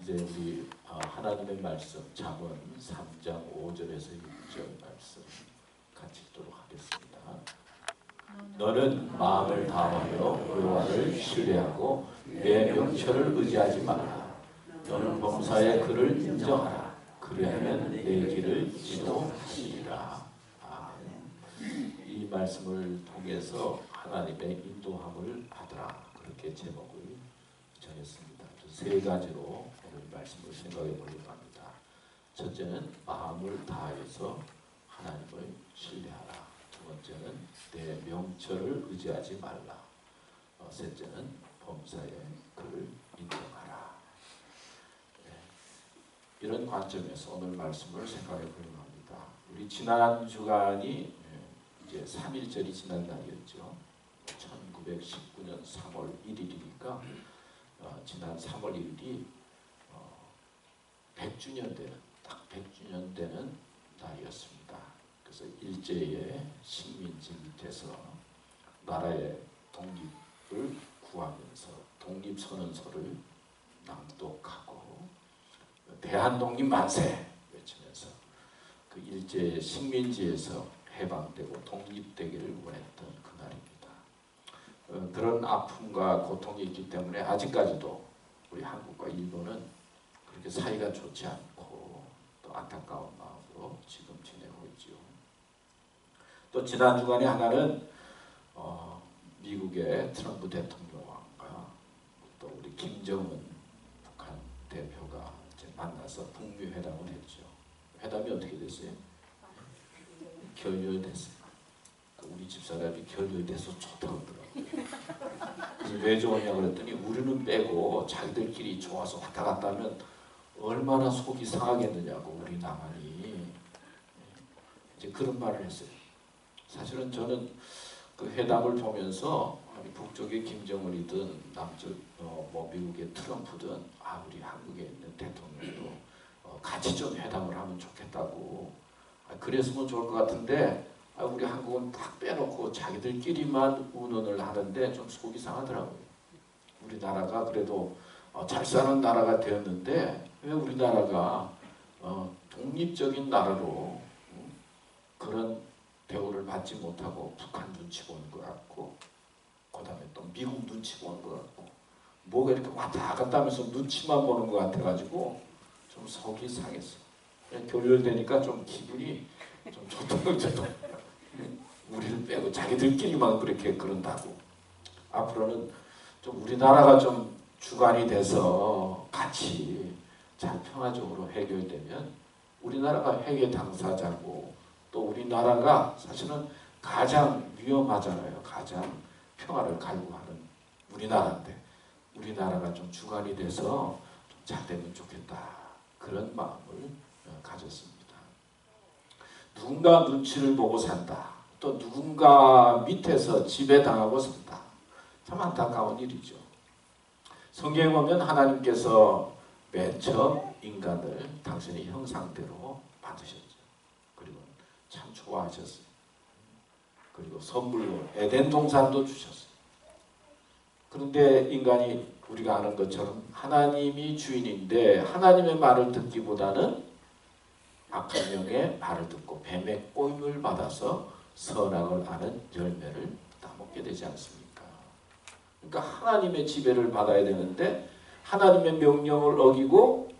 이제 우리 하나님의 말씀 잠언 3장 5절에서 6절 말씀 같이 읽도록 하겠습니다. 너는 마음을 다하여 여호와를 신뢰하고 내 명철을 의지하지 말라. 너는 범사의 그를 인정하라. 그리하면 내 길을 지도하시리라. 아멘. 이 말씀을 통해서 하나님의 인도함을 받으라. 그렇게 제목을 정했습니다. 세 가지로 오늘 말씀을 생각해 보려고 합니다. 첫째는 마음을 다해서 하나님을 신뢰하라. 두 번째는 내 명철을 의지하지 말라. 셋째는 범사에 그를 인정하라. 네. 이런 관점에서 오늘 말씀을 생각해 보려고 합니다. 우리 지난 주간이 이제 3.1절이 지난 날이었죠. 1919년 3월 1일이니까 지난 3월 1일이 100주년 되는, 딱 100주년 되는 날이었습니다. 그래서 일제의 식민지 밑에서 나라의 독립을 구하면서 독립선언서를 낭독하고 대한독립 만세 외치면서 그 일제의 식민지에서 해방되고 독립되기를 원했던 그날입니다. 그런 아픔과 고통이 있기 때문에 아직까지도 우리 한국과 일본은 그렇게 사이가 좋지 않고 또 안타까운 마음으로 지금 지내고 있지요. 또 지난 주간에 하나는 미국의 트럼프 대통령과 또 우리 김정은 북한 대표가 이제 만나서 북미 회담을 했죠. 회담이 어떻게 됐어요? 결렬됐어요. 우리 집사람이 결렬돼서 좋다고 그러더라고요. 왜 좋으냐 그랬더니 우리는 빼고 자기들끼리 좋아서 왔다 갔다 하면 얼마나 속이 상하겠느냐고 우리 나만이 이제 그런 말을 했어요. 사실은 저는 그 회담을 보면서 북쪽의 김정은이든 남쪽 미국의 트럼프든 우리 한국에 있는 대통령도 같이 좀 회담을 하면 좋겠다고 그랬으면 좋을 것 같은데 우리 한국은 딱 빼놓고 자기들끼리만 운운을 하는데 좀 속이 상하더라고요. 우리나라가 그래도 잘 사는 나라가 되었는데 왜 우리나라가 독립적인 나라로 그런 대우를 받지 못하고 북한 눈치 보는 것 같고 그 다음에 또 미국 눈치 보는 것 같고 뭐가 이렇게 왔다 갔다 하면서 눈치만 보는 것 같아가지고 좀 속이 상했어. 결렬되니까 좀 기분이 좀 좋더라고요. 우리를 빼고 자기들끼리만 그렇게 그런다고. 앞으로는 좀 우리나라가 좀 주관이 돼서 같이 잘 평화적으로 해결되면 우리나라가 해결 당사자고 또 우리나라가 사실은 가장 위험하잖아요. 가장 평화를 갈구하는 우리나라인데 우리나라가 좀 주관이 돼서 좀 잘 되면 좋겠다. 그런 마음을 가졌습니다. 누군가 눈치를 보고 산다. 또 누군가 밑에서 지배당하고 산다. 참 안타까운 일이죠. 성경에 보면 하나님께서 맨 처음 인간을 당신의 형상대로 만드셨죠. 그리고 참 좋아하셨어요. 그리고 선물로 에덴 동산도 주셨어요. 그런데 인간이 우리가 아는 것처럼 하나님이 주인인데 하나님의 말을 듣기보다는 악한 영의 말을 듣고 뱀의 꼬임을 받아서 선악을 아는 열매를 따먹게 되지 않습니까? 그러니까 하나님의 지배를 받아야 되는데 하나님의 명령을 어기고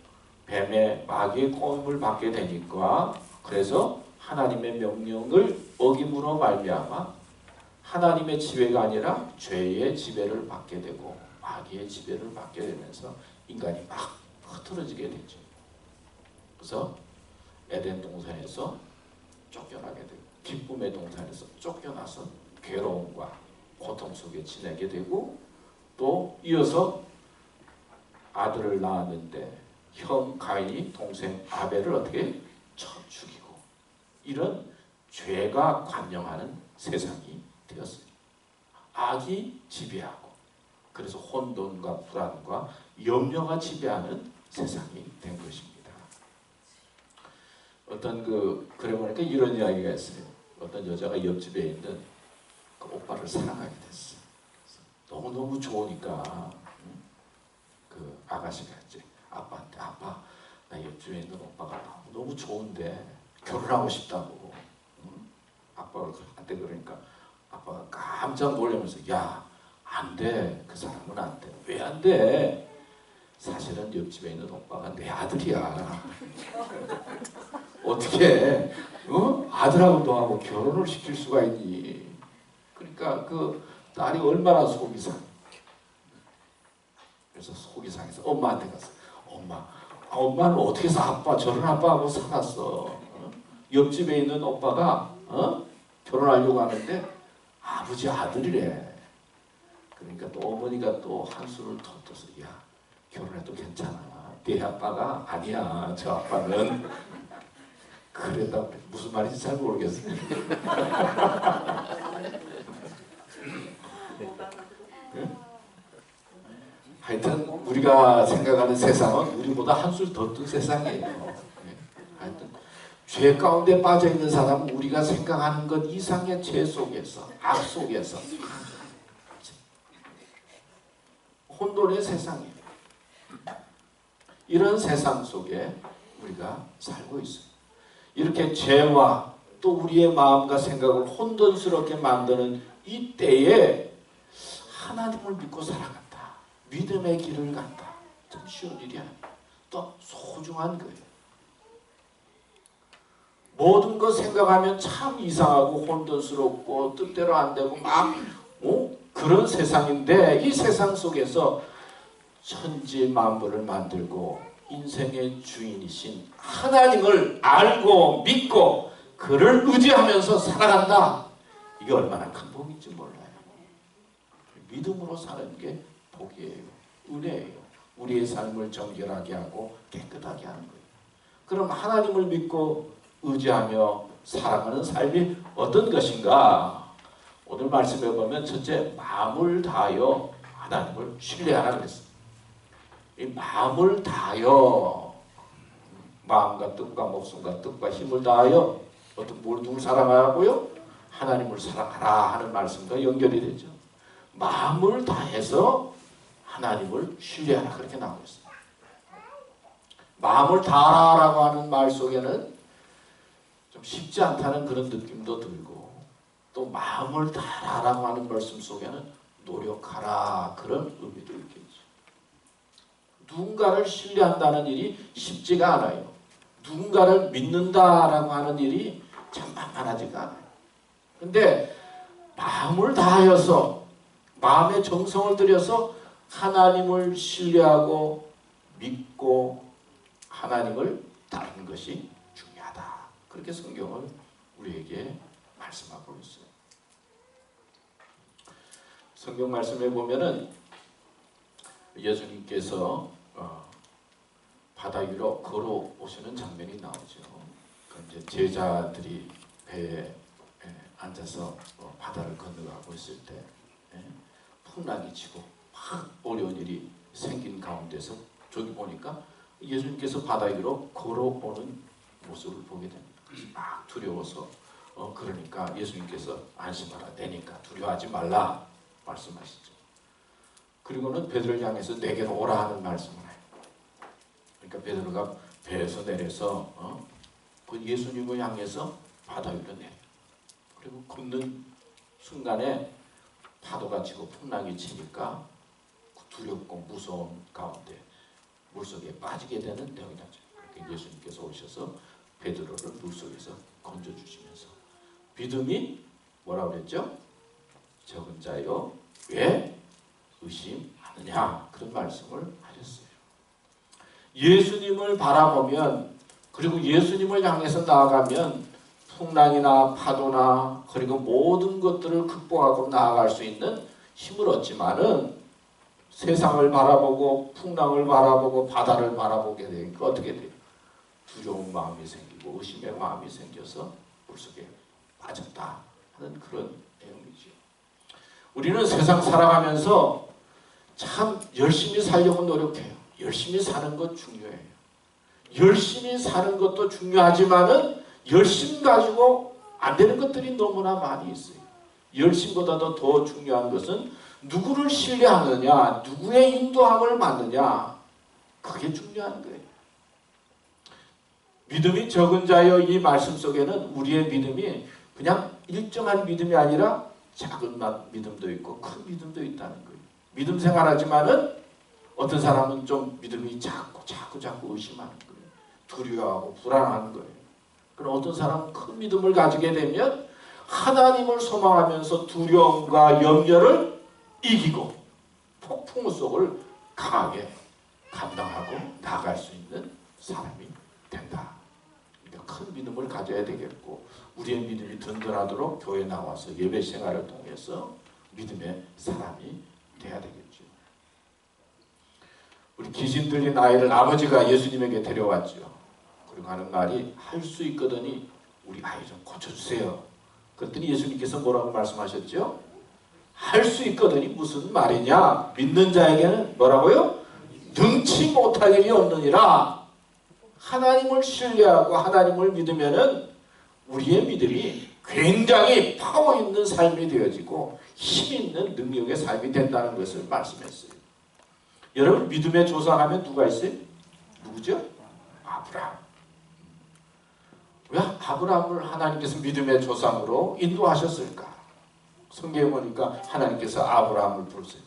뱀의 마귀의 꼬임을 받게 되니까 그래서 하나님의 명령을 어김으로 말미암아 하나님의 지배가 아니라 죄의 지배를 받게 되고 마귀의 지배를 받게 되면서 인간이 막 흐트러지게 되죠. 그래서 에덴 동산에서 쫓겨나게 되고 기쁨의 동산에서 쫓겨나서 괴로움과 고통 속에 지내게 되고 또 이어서 아들을 낳았는데 형 가인이 동생 아벨을 어떻게 쳐 죽이고 이런 죄가 관영하는 세상이 되었어요. 악이 지배하고 그래서 혼돈과 불안과 염려가 지배하는 세상이 된 것입니다. 그래 보니까 이런 이야기가 있어요. 어떤 여자가 옆집에 있는 그 오빠를 사랑하게 됐어요. 너무너무 좋으니까 그 아가씨가 이제 아빠한테 아빠 나 옆집에 있는 오빠가 너무 좋은데 결혼하고 싶다고. 응? 아빠가 한테 그러니까 아빠가 깜짝 놀라면서 야 안 돼. 그 사람은 안 돼. 왜 안 돼? 사실은 옆집에 있는 오빠가 내 아들이야. 어떻게 아들하고 너하고 결혼을 시킬 수가 있니? 그러니까 그 딸이 얼마나 속이 상해. 그래서 속이 상해서 엄마한테 가서 엄마는 어떻게 해서 저런 아빠하고 살았어. 옆집에 있는 오빠가 결혼하려고 하는데 아버지 아들이래. 그러니까 또 어머니가 또 한숨을 더 떠서 야 결혼해도 괜찮아. 네 아빠가 아니야. 저 아빠는. 그랬다. 무슨 말인지 잘 모르겠어요. 하여튼 우리가 생각하는 세상은 우리보다 한술 더 뜬 세상이에요. 하여튼 죄 가운데 빠져있는 사람은 우리가 생각하는 것 이상의 죄 속에서 악 속에서 혼돈의 세상이에요. 이런 세상 속에 우리가 살고 있어요. 이렇게 죄와 또 우리의 마음과 생각을 혼돈스럽게 만드는 이 때에 하나님을 믿고 살아간다. 믿음의 길을 간다. 참 쉬운 일이 아니에요. 또 소중한 거예요. 모든 것 생각하면 참 이상하고 혼돈스럽고 뜻대로 안 되고 막 그런 세상인데 이 세상 속에서 천지 만물을 만들고 인생의 주인이신 하나님을 알고 믿고 그를 의지하면서 살아간다. 이게 얼마나 큰 복인지 몰라요. 믿음으로 사는 게 복이에요. 은혜예요. 우리의 삶을 정결하게 하고 깨끗하게 하는 거예요. 그럼 하나님을 믿고 의지하며 살아가는 삶이 어떤 것인가? 오늘 말씀해 보면 첫째 마음을 다하여 하나님을 신뢰하라 그랬어요. 이 마음을 다하여 마음과 뜻과 목숨과 뜻과 힘을 다하여 누굴 사랑하라고요? 하나님을 사랑하라 하는 말씀과 연결이 되죠. 마음을 다해서 하나님을 신뢰하라 그렇게 나오고 있어요. 마음을 다하라라고 하는 말 속에는 좀 쉽지 않다는 그런 느낌도 들고 또 마음을 다하라고 하는 말씀 속에는 노력하라 그런 의미도 있겠죠. 누군가를 신뢰한다는 일이 쉽지가 않아요. 누군가를 믿는다라고 하는 일이 참 만만하지가 않아요. 근데 마음을 다하여서 마음의 정성을 들여서 하나님을 신뢰하고 믿고 하나님을 따르는 것이 중요하다. 그렇게 성경을 우리에게 말씀하고 있어요. 성경 말씀에 보면은 예수님께서 바다 위로 걸어오시는 장면이 나오죠. 이제 제자들이 배에 앉아서 바다를 건너가고 있을 때 풍랑이 치고 막 어려운 일이 생긴 가운데서 저기 보니까 예수님께서 바다 위로 걸어오는 모습을 보게 됩니다. 막 두려워서 그러니까 예수님께서 안심하라 되니까 두려워하지 말라 말씀하시죠. 그리고는 베드로를 향해서 내게로 오라 하는 말씀을 해요. 그러니까 베드로가 배에서 내려서 그 예수님을 향해서 바다 위로 내려. 그리고 걷는 순간에 파도가 치고 풍랑이 치니까 두렵고 무서운 가운데 물속에 빠지게 되는 내용이 나죠. 그러니까 예수님께서 오셔서 베드로를 물속에서 건져주시면서 믿음이 뭐라고 그랬죠? 적은 자여 왜 의심하느냐 그런 말씀을 하셨어요. 예수님을 바라보면 그리고 예수님을 향해서 나아가면 풍랑이나 파도나 그리고 모든 것들을 극복하고 나아갈 수 있는 힘을 얻지만은 세상을 바라보고 풍랑을 바라보고 바다를 바라보게 되니까 어떻게 돼요? 두려운 마음이 생기고 의심의 마음이 생겨서 물속에 빠졌다 하는 그런 내용이죠. 우리는 세상 살아가면서 참 열심히 살려고 노력해요. 열심히 사는 것 중요해요. 열심히 사는 것도 중요하지만은 열심 가지고 안 되는 것들이 너무나 많이 있어요. 열심보다도 더 중요한 것은 누구를 신뢰하느냐, 누구의 인도함을 받느냐, 그게 그게 중요한 거예요. 믿음이 적은 자여 이 말씀 속에는 우리의 믿음이 그냥 일정한 믿음이 아니라 작은 믿음도 있고 큰 믿음도 있다는 거예요. 믿음 생활하지만은 어떤 사람은 좀 믿음이 자꾸 의심하는 거예요. 두려워하고 불안한 거예요. 그럼 어떤 사람은 큰 믿음을 가지게 되면 하나님을 소망하면서 두려움과 염려를 이기고 폭풍 속을 강하게 감당하고 나아갈 수 있는 사람이 된다. 그러니까 큰 믿음을 가져야 되겠고 우리의 믿음이 든든하도록 교회 나와서 예배 생활을 통해서 믿음의 사람이 돼야 되겠죠. 우리 귀신 들린 아이를 아버지가 예수님에게 데려왔죠. 그리고 하는 말이 할 수 있거든요. 우리 아이 좀 고쳐주세요. 그랬더니 예수님께서 뭐라고 말씀하셨죠? 할 수 있거든요. 무슨 말이냐? 믿는 자에게는 뭐라고요? 능치 못할 일이 없느니라. 하나님을 신뢰하고 하나님을 믿으면은 우리의 믿음이 굉장히 파워 있는 삶이 되어지고 힘 있는 능력의 삶이 된다는 것을 말씀했어요. 여러분 믿음의 조상하면 누가 있어요? 누구죠? 아브라함. 왜 아브라함을 하나님께서 믿음의 조상으로 인도하셨을까? 성경에 보니까 하나님께서 아브라함을 부르세요.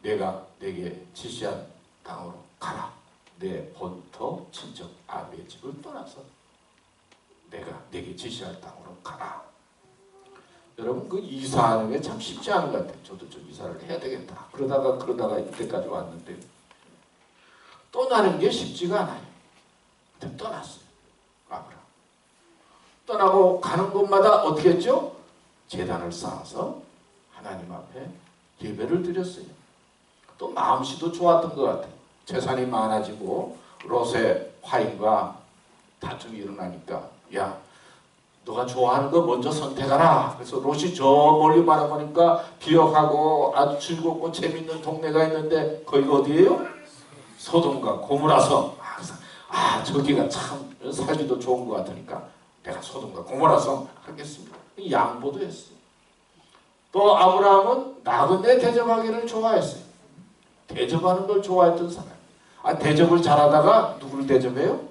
내가 내게 지시한 땅으로 가라. 내 본토 친척 아비의 집을 떠나서 내가 내게 지시할 땅으로 가라. 여러분 그 이사하는 게 참 쉽지 않은 것 같아요. 저도 좀 이사를 해야 되겠다. 그러다가 이때까지 왔는데 떠나는 게 쉽지가 않아요. 근데 떠났어요. 아브라함. 떠나고 가는 곳마다 어떻게 했죠? 제단을 쌓아서 하나님 앞에 예배를 드렸어요. 또 마음씨도 좋았던 것 같아요. 재산이 많아지고 롯의 화인과 다툼이 일어나니까 야 너가 좋아하는 거 먼저 선택하라. 그래서 롯이 저 멀리 바라보니까 비옥하고 아주 즐겁고 재밌는 동네가 있는데 거기가 어디예요? 소돔과 고모라성. 저기가 참 살기도 좋은 것 같으니까 내가 소돔과 고모라성 하겠습니다. 양보도 했어요. 또 아브라함은 나그네 대접하기를 좋아했어요. 대접하는 걸 좋아했던 사람. 대접을 잘하다가 누구를 대접해요?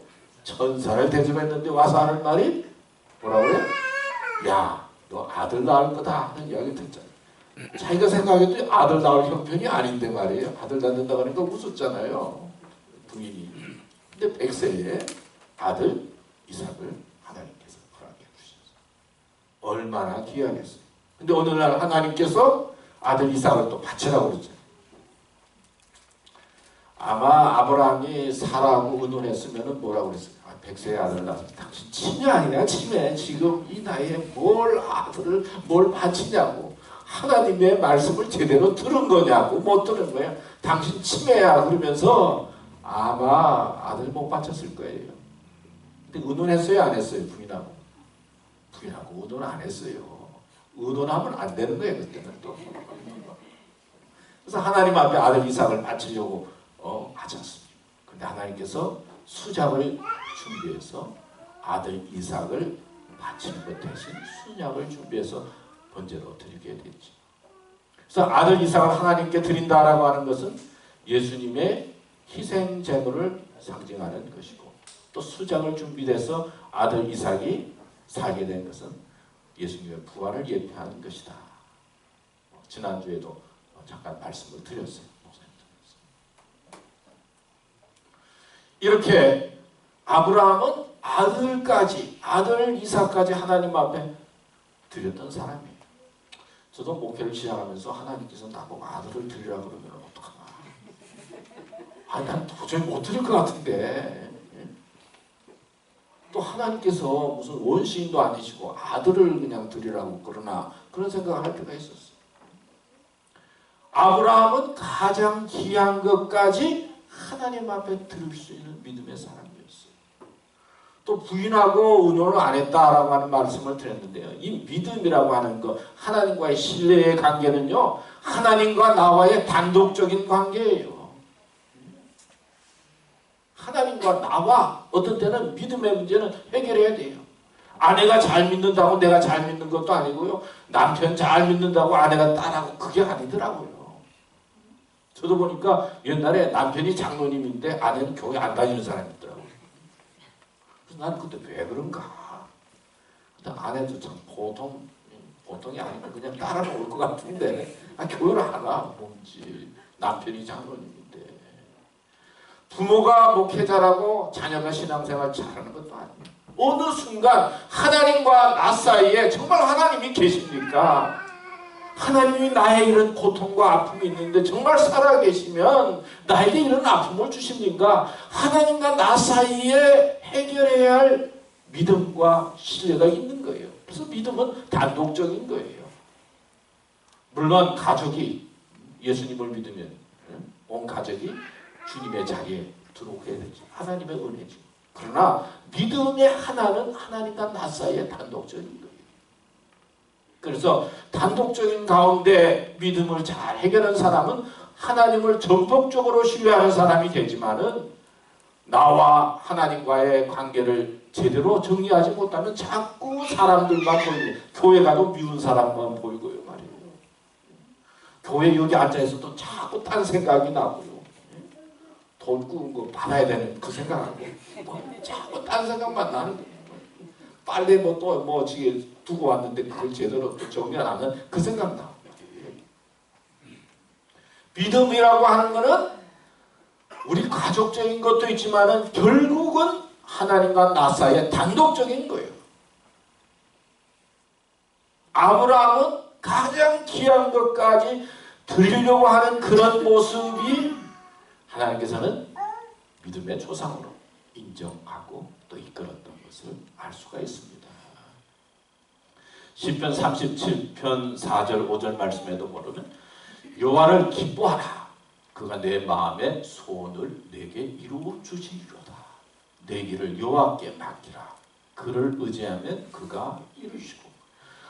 천사를 대접했는데 와서 하는 말이 뭐라고요? 야, 너 아들 낳을 거다 하는 이야기 듣잖아요. 자기가 생각해도 아들 낳을 형편이 아닌데 말이에요. 아들 낳는다고 하니까 웃었잖아요. 부인이. 근데 100세에 아들 이삭을 하나님께서 허락해 주셨어요. 얼마나 귀하겠어요. 근데 어느 날 하나님께서 아들 이삭을 또 바치라고 그러죠. 아마 아브라함이 사라하고 의논했으면 뭐라고 그랬어요? 100세의 아들 낳았으면 당신 치매 아니냐 치매. 지금 이 나이에 뭘 아들을 뭘 바치냐고. 하나님의 말씀을 제대로 들은 거냐고 못 들은 거야. 당신 치매야 그러면서 아마 아들 못 바쳤을 거예요. 근데 의논했어요 안 했어요? 부인하고 의논 안 했어요. 의논하면 안 되는 거예요 그때는 또. 그래서 하나님 앞에 아들 이삭을 바치려고 하지 않습니다. 근데 하나님께서 수작을 준비해서 아들 이삭을 바치는 것 대신 순약을 준비해서 번제로 드리게 됐죠. 그래서 아들 이삭을 하나님께 드린다라고 하는 것은 예수님의 희생 제물을 상징하는 것이고 또 수작을 준비해서 아들 이삭이 살게 된 것은 예수님의 부활을 예표하는 것이다. 지난주에도 잠깐 말씀을 드렸어요. 이렇게 아브라함은 아들 이삭까지 하나님 앞에 드렸던 사람이에요. 저도 목회를 시작하면서 하나님께서 나보고 아들을 드리라 그러면 어떡하나. 난 도저히 못 드릴 것 같은데. 또 하나님께서 무슨 원시인도 아니시고 아들을 그냥 드리라고 그러나 그런 생각을 할 때가 있었어요. 아브라함은 가장 귀한 것까지 하나님 앞에 드릴 수 있는 믿음의 사람이었어요. 또 부인하고 의논을 안 했다라고 하는 말씀을 드렸는데요. 이 믿음이라고 하는 것, 하나님과의 신뢰의 관계는요. 하나님과 나와의 단독적인 관계예요. 하나님과 나와 어떤 때는 믿음의 문제는 해결해야 돼요. 아내가 잘 믿는다고 내가 잘 믿는 것도 아니고요. 남편 잘 믿는다고 아내가 따라하고 그게 아니더라고요. 저도 보니까 옛날에 남편이 장로님인데 아내는 교회 안 다니는 사람이 있더라고요. 그래서 나는 그때 왜 그런가? 근데 아내도 참 보통이 아니고 그냥 따라올 것 같은데 교회를 안 와. 뭔지 남편이 장로님인데 부모가 목회자라고 자녀가 신앙생활 잘하는 것도 아니에요. 어느 순간 하나님과 나 사이에 정말 하나님이 계십니까? 하나님이 나의 이런 고통과 아픔이 있는데 정말 살아계시면 나에게 이런 아픔을 주십니까? 하나님과 나 사이에 해결해야 할 믿음과 신뢰가 있는 거예요. 그래서 믿음은 단독적인 거예요. 물론 가족이 예수님을 믿으면 온 가족이 주님의 자리에 들어오게 되죠. 하나님의 은혜죠. 그러나 믿음의 하나는 하나님과 나 사이에 단독적인 거예요. 그래서 단독적인 가운데 믿음을 잘 해결한 사람은 하나님을 전폭적으로 신뢰하는 사람이 되지만은 나와 하나님과의 관계를 제대로 정리하지 못하면 자꾸 사람들만 보이고 교회 가도 미운 사람만 보이고요 말이에요. 교회 여기 앉아있어도 자꾸 딴 생각이 나고요. 돈 꾸은 거 받아야 되는 그 생각하고 자꾸 딴 생각만 나는 거예요. 빨래 또 지게 두고 왔는데 그걸 제대로 또 정리 안 하면 그 생각 나옵니다. 믿음이라고 하는 거는 우리 가족적인 것도 있지만은 결국은 하나님과 나 사이에 단독적인 거예요. 아브라함은 가장 귀한 것까지 드리려고 하는 그런 모습이 하나님께서는 믿음의 조상으로 인정하고 또 이끌었던 것을 알 수가 있습니다. 시편 37편 4절 5절 말씀에도 보면 여호와를 기뻐하라. 그가 내 마음의 소원을 내게 이루어 주시리로다. 내 길을 여호와께 맡기라. 그를 의지하면 그가 이루시고.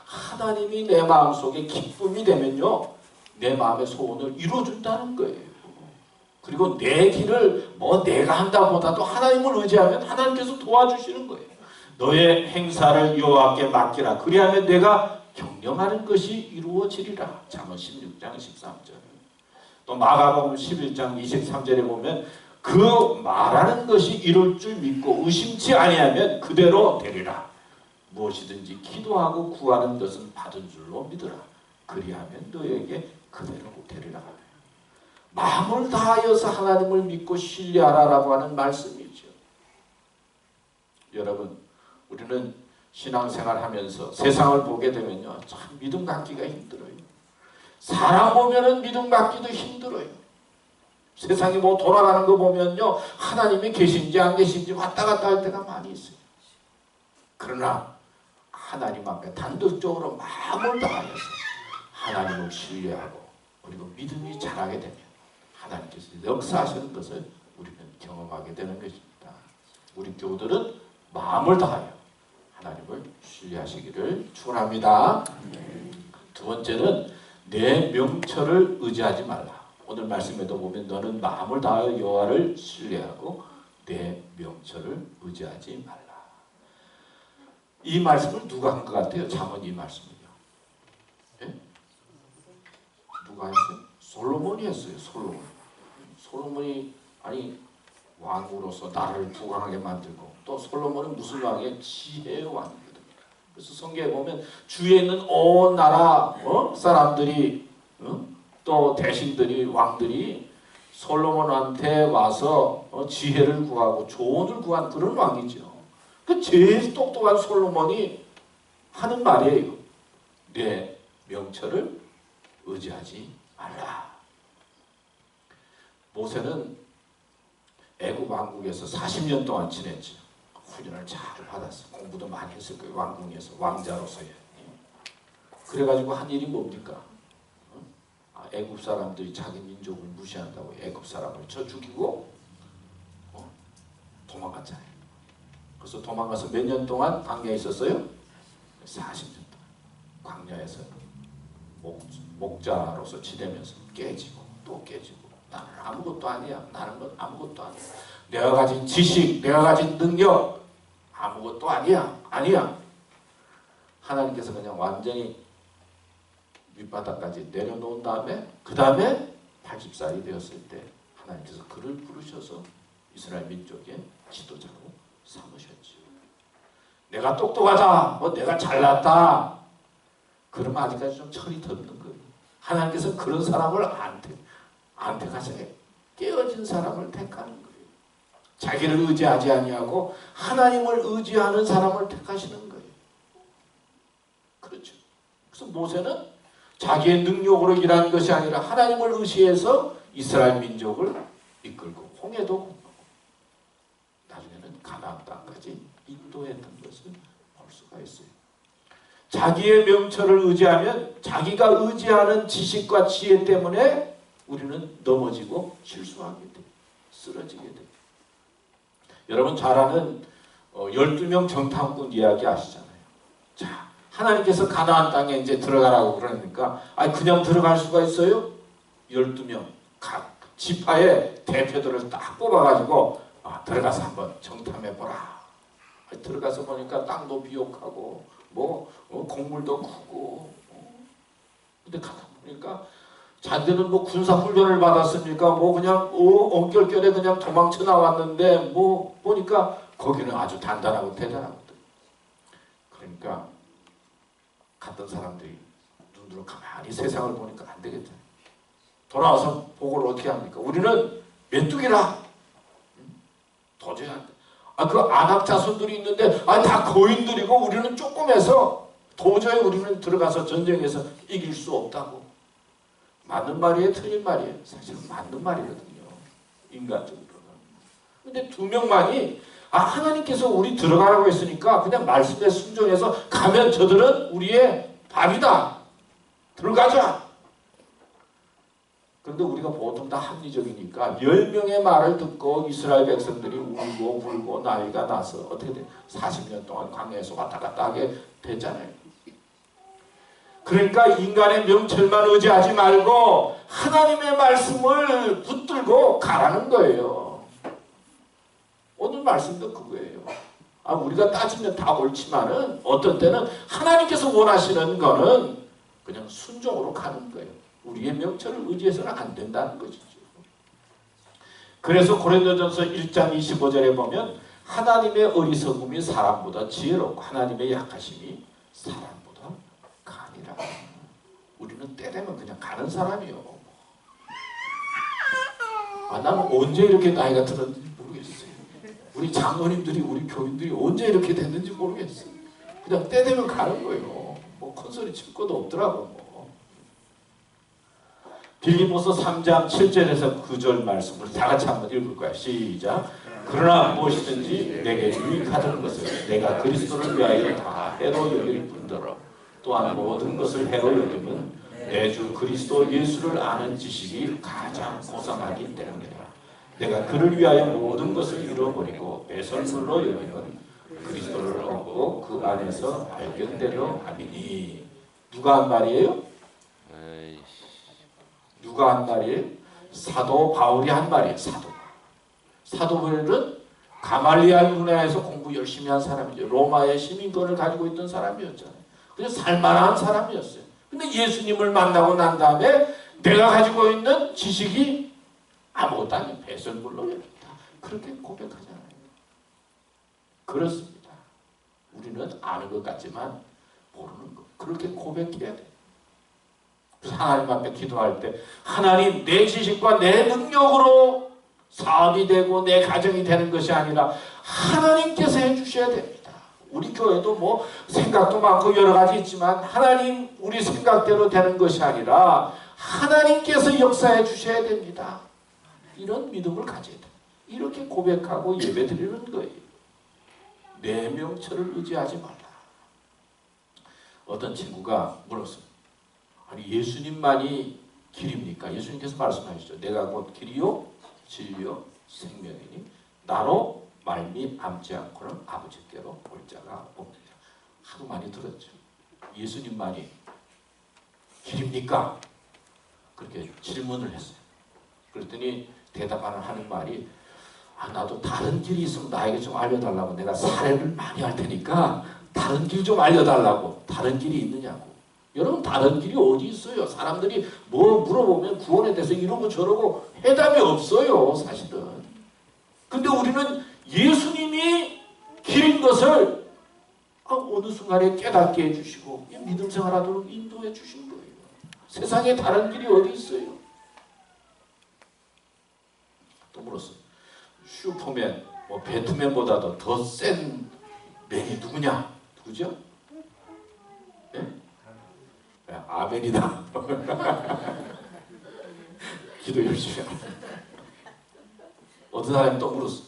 하나님이 내 마음속에 기쁨이 되면요 내 마음의 소원을 이루어준다는 거예요. 그리고 내 길을 내가 한다보다도 하나님을 의지하면 하나님께서 도와주시는 거예요. 너의 행사를 여호와께 맡기라. 그리하면 내가 경영하는 것이 이루어지리라. 잠언 16장 13절. 또 마가복음 11장 23절에 보면 그 말하는 것이 이룰 줄 믿고 의심치 아니하면 그대로 되리라. 무엇이든지 기도하고 구하는 것은 받은 줄로 믿으라. 그리하면 너에게 그대로 되리라. 마음을 다하여서 하나님을 믿고 신뢰하라라고 하는 말씀이죠. 여러분, 우리는 신앙생활 하면서 세상을 보게 되면요 참 믿음 갖기가 힘들어요. 사람 보면은 믿음 갖기도 힘들어요. 세상이 돌아가는 거 보면요 하나님이 계신지 안 계신지 왔다 갔다 할 때가 많이 있어요. 그러나 하나님 앞에 단독적으로 마음을 다하여서 하나님을 신뢰하고 그리고 믿음이 자라게 되면 하나님께서 역사하시는 것을 우리는 경험하게 되는 것입니다. 우리 교우들은 마음을 다하여 하나님을 신뢰하시기를 축원합니다. 두 번째는 내 명철을 의지하지 말라. 오늘 말씀에도 보면 너는 마음을 다하여 여호와를 신뢰하고 내 명철을 의지하지 말라. 이 말씀을 누가 한 것 같아요? 잠언 이 말씀을요. 예? 누가 했어요? 솔로몬이 했어요. 솔로몬이 왕으로서 나라를 부강하게 만들고 또 솔로몬은 무슨 왕이에요? 지혜의 왕이거든요. 그래서 성경에 보면 주위에 있는 온 나라 사람들이 또 대신들이 왕들이 솔로몬한테 와서 지혜를 구하고 조언을 구한 그런 왕이죠. 그 제일 똑똑한 솔로몬이 하는 말이에요. 내 명철을 의지하지 말라. 모세는 애굽 왕국에서 40년 동안 지냈죠. 훈련을 잘 받았어. 공부도 많이 했을 거예요. 왕궁에서 왕자로서의. 그래가지고 한 일이 뭡니까? 애굽 사람들이 자기 민족을 무시한다고 애굽 사람을 쳐 죽이고 도망갔잖아요. 그래서 도망가서 몇 년 동안 광야에 있었어요? 40년 동안 광야에서 목자로서 지내면서 깨지고 또 깨지고 나는 아무것도 아니야. 나는 건 아무것도 아니야. 내가 가진 지식, 내가 가진 능력 아무것도 아니야. 하나님께서 그냥 완전히 밑바닥까지 내려놓은 다음에 그 다음에 80살이 되었을 때 하나님께서 그를 부르셔서 이스라엘 민족의 지도자로 삼으셨지요. 내가 똑똑하다, 내가 잘났다, 그러면 아직까지 좀 철이 더 없는 거예요. 하나님께서 그런 사람을 안 택하세요. 깨어진 사람을 택하는 거예요. 자기를 의지하지 아니하고 하나님을 의지하는 사람을 택하시는 거예요. 그렇죠. 그래서 모세는 자기의 능력으로 일하는 것이 아니라 하나님을 의지해서 이스라엘 민족을 이끌고 홍해도 건너고 나중에는 가나안 땅까지 인도했던 것을 볼 수가 있어요. 자기의 명철을 의지하면 자기가 의지하는 지식과 지혜 때문에 우리는 넘어지고 실수하게 돼요. 쓰러지게 돼요. 여러분 잘 아는 12명 정탐꾼 이야기 아시잖아요. 자, 하나님께서 가나안 땅에 이제 들어가라고 그러니까 그냥 들어갈 수가 있어요? 12명 각 지파의 대표들을 딱 뽑아가지고 들어가서 한번 정탐해보라. 들어가서 보니까 땅도 비옥하고 곡물도 크고 근데 가다 보니까 자기는 군사훈련을 받았으니까 그냥 엉결결에 그냥 도망쳐 나왔는데 보니까 거기는 아주 단단하고 대단하거든. 그러니까 갔던 사람들이 눈으로 가만히 세상을 보니까 안 되겠다. 돌아와서 보고를 어떻게 합니까? 우리는 메뚜기라. 도저히 안 돼. 그 아낙 자손들이 있는데 다 거인들이고 우리는 조금해서 도저히 우리는 들어가서 전쟁에서 이길 수 없다고. 맞는 말이에요? 틀린 말이에요? 사실은 맞는 말이거든요. 인간적으로는. 근데 2명만이 하나님께서 우리 들어가라고 했으니까 그냥 말씀에 순종해서 가면 저들은 우리의 밥이다. 들어가자. 그런데 우리가 보통 다 합리적이니까 10명의 말을 듣고 이스라엘 백성들이 울고 불고 나이가 나서 어떻게 돼? 40년 동안 광야에서 왔다 갔다 하게 됐잖아요. 그러니까 인간의 명철만 의지하지 말고 하나님의 말씀을 붙들고 가라는 거예요. 오늘 말씀도 그거예요. 우리가 따지면 다 옳지만은 어떤 때는 하나님께서 원하시는 거는 그냥 순종으로 가는 거예요. 우리의 명철을 의지해서는 안 된다는 것이죠. 그래서 고린도전서 1장 25절에 보면 하나님의 어리석음이 사람보다 지혜롭고 하나님의 약하심이 사람보다 가니라. 우리는 때 되면 그냥 가는 사람이요. 나는 언제 이렇게 나이가 들었는지 모르겠어요. 우리 장로님들이 우리 교인들이 언제 이렇게 됐는지 모르겠어요. 그냥 때 되면 가는 거예요. 큰소리 칠 것도 없더라고. 빌립보서 3장 7절에서 9절 말씀을 다 같이 한번 읽을 거야. 시작. 그러나 무엇이든지 내게 유익하던 것을 내가 그리스도를 위하여 다 해로 여길 뿐더러 또한 모든 것을 해로 여기면 내 주 그리스도 예수를 아는 지식이 가장 고상하기 때문이라. 내가 그를 위하여 모든 것을 잃어버리고 배설물로 여기면 그리스도를 얻고 그 안에서 발견되려 함이니. 누가 한 말이에요? 누가 한 말이에요? 사도 바울이 한 말이에요. 사도 바울은 가말리알 문화에서 공부 열심히 한 사람이죠. 로마의 시민권을 가지고 있던 사람이었잖아요. 그래서 살만한 사람이었어요. 근데 예수님을 만나고 난 다음에 내가 가지고 있는 지식이 아무것도 아닌 배설물로 여겼다. 그렇게 고백하잖아요. 그렇습니다. 우리는 아는 것 같지만 모르는 것. 그렇게 고백해야 돼요. 하나님 앞에 기도할 때 하나님 내 지식과 내 능력으로 사업이 되고 내 가정이 되는 것이 아니라 하나님께서 해주셔야 됩니다. 우리 교회도 생각도 많고 여러 가지 있지만 하나님 우리 생각대로 되는 것이 아니라 하나님께서 역사해 주셔야 됩니다. 이런 믿음을 가져야 돼요. 이렇게 고백하고 예배 드리는 거예요. 내 명철을 의지하지 말라. 어떤 친구가 물었어요. 예수님만이 길입니까? 예수님께서 말씀하시죠. 내가 곧 길이요 진리요 생명이니 나로 말미암지 않고는 아버지께로 올 자가 없느니라. 하도 많이 들었죠. 예수님만이 길입니까? 그렇게 질문을 했어요. 그랬더니 하는 말이 나도 다른 길이 있으면 나에게 좀 알려달라고. 내가 사례를 많이 할 테니까 다른 길 좀 알려달라고. 다른 길이 있느냐고. 여러분 다른 길이 어디 있어요? 사람들이 뭐 물어보면 구원에 대해서 이러고 저러고 해답이 없어요, 사실은. 근데 우리는 예수님이 길인 것을 어느 순간에 깨닫게 해주시고 믿음 생활하도록 인도해 주신 거예요. 세상에 다른 길이 어디 있어요? 또 물었어요. 슈퍼맨, 뭐 배트맨보다도 더 센 맨이 누구냐? 누구죠? 네? 아멘이다. 기도 열심히 하라. 어떤 사람이 또 물었어.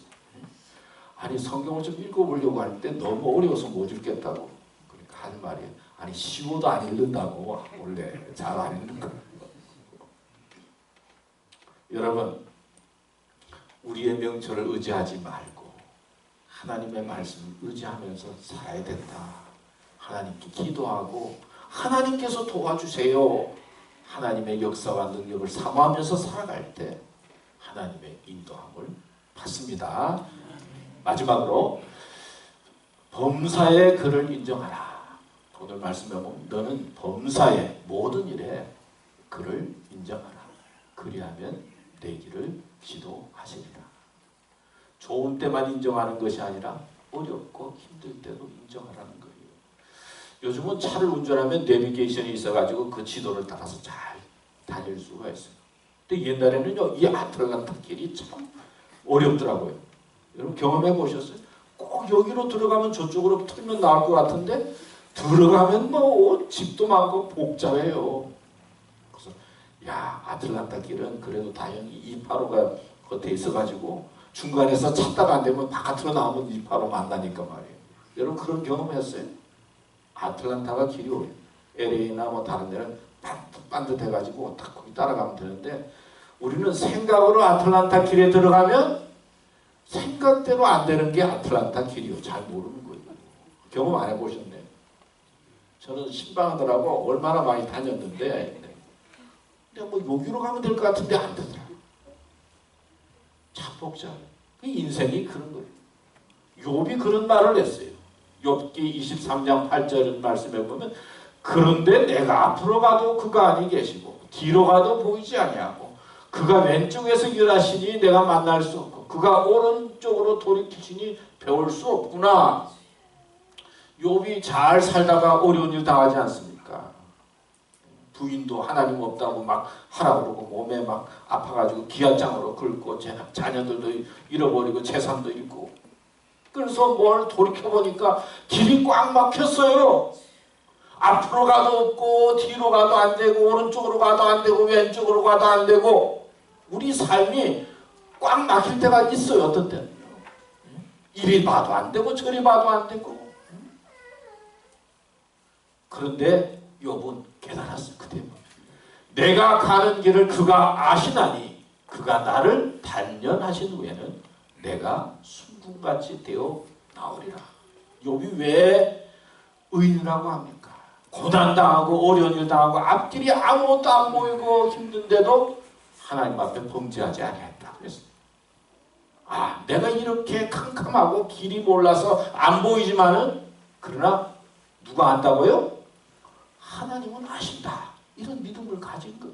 아니 성경을 좀 읽어보려고 하는데 너무 어려워서 못 읽겠다고. 그러니까 하는 말이 아니 쉬워도 안 읽는다고. 원래 잘 안 읽는 거. 여러분 우리의 명철을 의지하지 말고 하나님의 말씀을 의지하면서 살아야 된다. 하나님께 기도하고 하나님께서 도와주세요. 하나님의 역사와 능력을 사모하면서 살아갈 때 하나님의 인도함을 받습니다. 마지막으로 범사의 그를 인정하라. 오늘 말씀에 보면 너는 범사의 모든 일에 그를 인정하라. 그리하면 내 길을 지도하시리라. 좋은 때만 인정하는 것이 아니라 어렵고 힘들 때도 인정하라는 거예요. 요즘은 차를 운전하면 내비게이션이 있어가지고 그 지도를 따라서 잘 다닐 수가 있어요. 근데 옛날에는요, 이 들어가는 길이 참 어렵더라고요. 여러분 경험해 보셨어요? 꼭 여기로 들어가면 저쪽으로 틀면 나올 것 같은데 들어가면 뭐 집도 많고 복잡해요. 그래서 야 아틀란타 길은 그래도 다행히 285가 겉에 있어가지고 중간에서 찾다가 안 되면 바깥으로 나오면 285 만나니까 말이에요. 여러분 그런 경험했어요? 아틀란타가 길이 어려워요. LA나 뭐 다른 데는 반듯해가지고 딱 거기 따라가면 되는데 우리는 생각으로 아틀란타 길에 들어가면 생각대로 안 되는 게 아틀란타 길이요. 잘 모르는 거예요. 경험 안 해보셨네요. 저는 신방하느라고 얼마나 많이 다녔는데 근데 뭐 여기로 가면 될 것 같은데 안 되더라고요. 참 복잡해요. 인생이 그런 거예요. 욥이 그런 말을 했어요. 욥기 23장 8절 말씀에 보면 그런데 내가 앞으로 가도 그가 아니 계시고 뒤로 가도 보이지 아니하고 그가 왼쪽에서 일하시니 내가 만날 수 없고 그가 오른쪽으로 돌이키시니 배울 수 없구나. 욥이 잘 살다가 어려운 일 당하지 않습니까? 부인도 하나님 없다고 막 하라고 그러고 몸에 막 아파가지고 기아장으로 긁고 자녀들도 잃어버리고 재산도 잃고 그래서 뭘 돌이켜보니까 길이 꽉 막혔어요. 앞으로 가도 없고 뒤로 가도 안 되고 오른쪽으로 가도 안 되고 왼쪽으로 가도 안 되고 우리 삶이 꽉 막힐 때가 있어요. 어떤 때는 이리 봐도 안 되고 저리 봐도 안 되고 그런데 욥은 깨달았어요. 그때 내가 가는 길을 그가 아시나니 그가 나를 단련하신 후에는 내가 순금같이 되어 나오리라. 욥이 왜 의인이라고 합니까? 고난당하고 어려운 일 당하고 앞길이 아무것도 안 보이고 힘든데도 하나님 앞에 범죄하지 아니했다. 그래서 내가 이렇게 캄캄하고 길이 몰라서 안 보이지만은 그러나 누가 안다고요? 하나님은 아신다. 이런 믿음을 가진 것.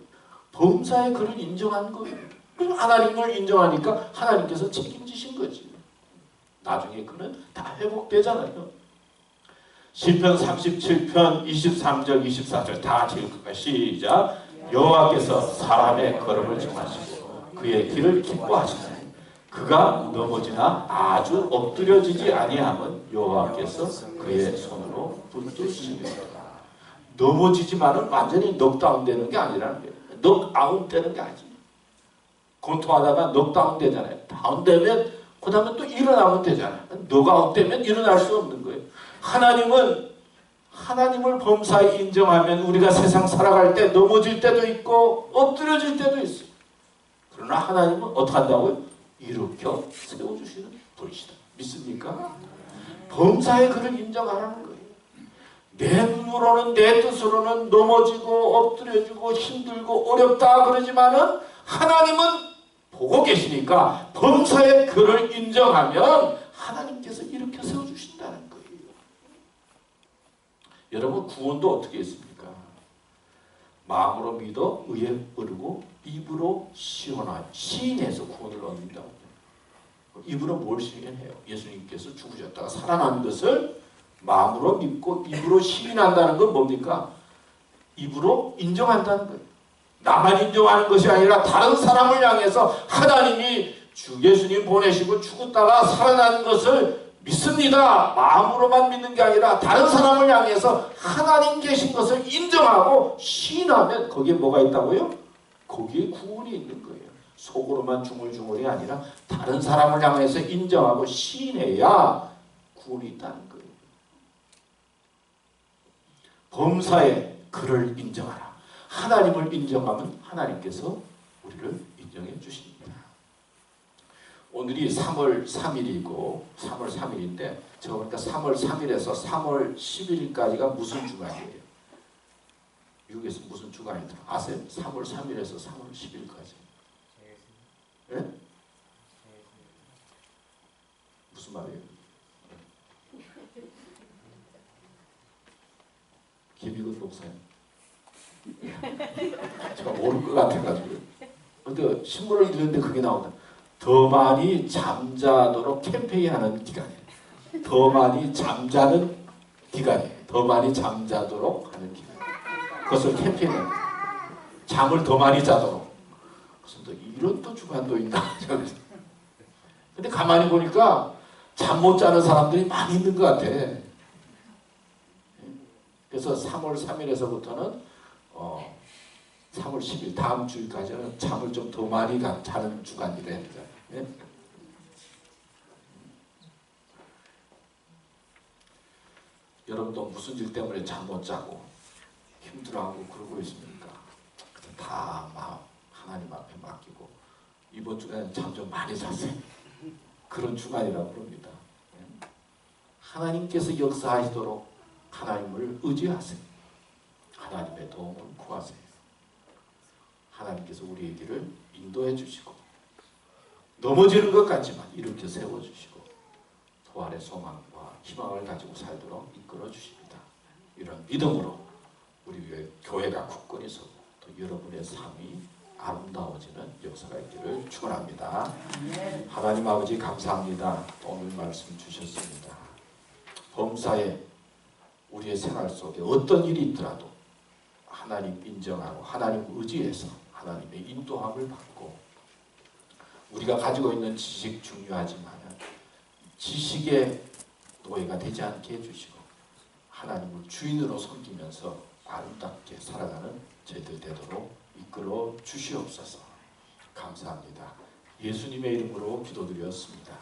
범사의 그를 인정한 거예요. 하나님을 인정하니까 하나님께서 책임지신 거지. 나중에 그는 다 회복되잖아요. 시편 37편 23절 24절 다 같이 읽을까요? 시작. 여호와께서 사람의 걸음을 정하시고 그의 길을 기뻐하시나니 그가 넘어지나 아주 엎드려지지 아니함은 여호와께서 그의 손으로 붙드시리로다. 넘어지지만은 완전히 넉다운 되는 게 아니라는 거예요. 넉아웃 되는 게 아니지. 권통하다가 넉다운 되잖아요. 다운되면 그 다음에 또 일어나면 되잖아요. 넉아웃 되면 일어날 수 없는 거예요. 하나님을 범사에 인정하면 우리가 세상 살아갈 때 넘어질 때도 있고 엎드려질 때도 있어요. 그러나 하나님은 어떻게 한다고요? 일으켜 세워주시는 분이시다. 믿습니까? 범사에 그를 인정하라는 거예요. 내 눈으로는 내 뜻으로는 넘어지고 엎드려지고 힘들고 어렵다 그러지만은 하나님은 보고 계시니까 범사에 그를 인정하면 하나님께서 일으켜 세워주신다는 거예요. 여러분 구원도 어떻게 했습니까? 마음으로 믿어 의에 이르고 입으로 시인해서 구원을 얻는다고. 입으로 뭘 시인해요? 예수님께서 죽으셨다가 살아난 것을 마음으로 믿고 입으로 시인한다는 건 뭡니까? 입으로 인정한다는 거예요. 나만 인정하는 것이 아니라 다른 사람을 향해서 하나님이 주 예수님 보내시고 죽었다가 살아난 것을 믿습니다. 마음으로만 믿는 게 아니라 다른 사람을 향해서 하나님 계신 것을 인정하고 시인하면 거기에 뭐가 있다고요? 거기에 구원이 있는 거예요. 속으로만 중얼중얼이 아니라 다른 사람을 향해서 인정하고 시인해야 구원이 있다는 거예요. 범사에 그를 인정하라. 하나님을 인정하면 하나님께서 우리를 인정해 주십니다. 오늘이 3월 3일이고 3월 3일인데 제가 보니까 3월 3일에서 3월 10일까지가 무슨 주간이에요? 미국에서 무슨 주간이더라? 아세요? 3월 3일에서 3월 10일까지. 예? 무슨 말이에요? 김익은 목사님. 제가 모를 것 같아가지고. 근데 신문을 읽는데 그게 나온다. 더 많이 잠자도록 캠페인하는 기간이에요. 더 많이 잠자는 기간이에요. 더 많이 잠자도록 하는 기간. 그것을 캠페인해요. 잠을 더 많이 자도록. 그래서 또 이런 또 주간도 있나. 근데 가만히 보니까 잠 못 자는 사람들이 많이 있는 것 같아. 그래서 3월 3일에서부터는 3월 10일 다음 주일까지는 잠을 좀 더 많이 자는 주간이래. 예? 여러분도 무슨 일 때문에 잠 못 자고 힘들어하고 그러고 있습니까? 다 마음 하나님 앞에 맡기고 이번 주간에 잠 좀 많이 잤어요. 그런 주간이라고 그럽니다. 예? 하나님께서 역사하시도록 하나님을 의지하세요. 하나님의 도움을 구하세요. 하나님께서 우리의 길을 인도해 주시고 넘어지는 것 같지만 일으켜 세워주시고 부활의 소망과 희망을 가지고 살도록 이끌어 주십니다. 이런 믿음으로 우리 교회가 굳건히 서고 또 여러분의 삶이 아름다워지는 역사가 있기를 축원합니다. 하나님 아버지 감사합니다. 오늘 말씀 주셨습니다. 범사에 우리의 생활 속에 어떤 일이 있더라도 하나님 인정하고 하나님 의지해서 하나님의 인도함을 받고 우리가 가지고 있는 지식 중요하지만 지식의 노예가 되지 않게 해주시고 하나님을 주인으로 섬기면서 아름답게 살아가는 저희들 되도록 이끌어 주시옵소서. 감사합니다. 예수님의 이름으로 기도드렸습니다.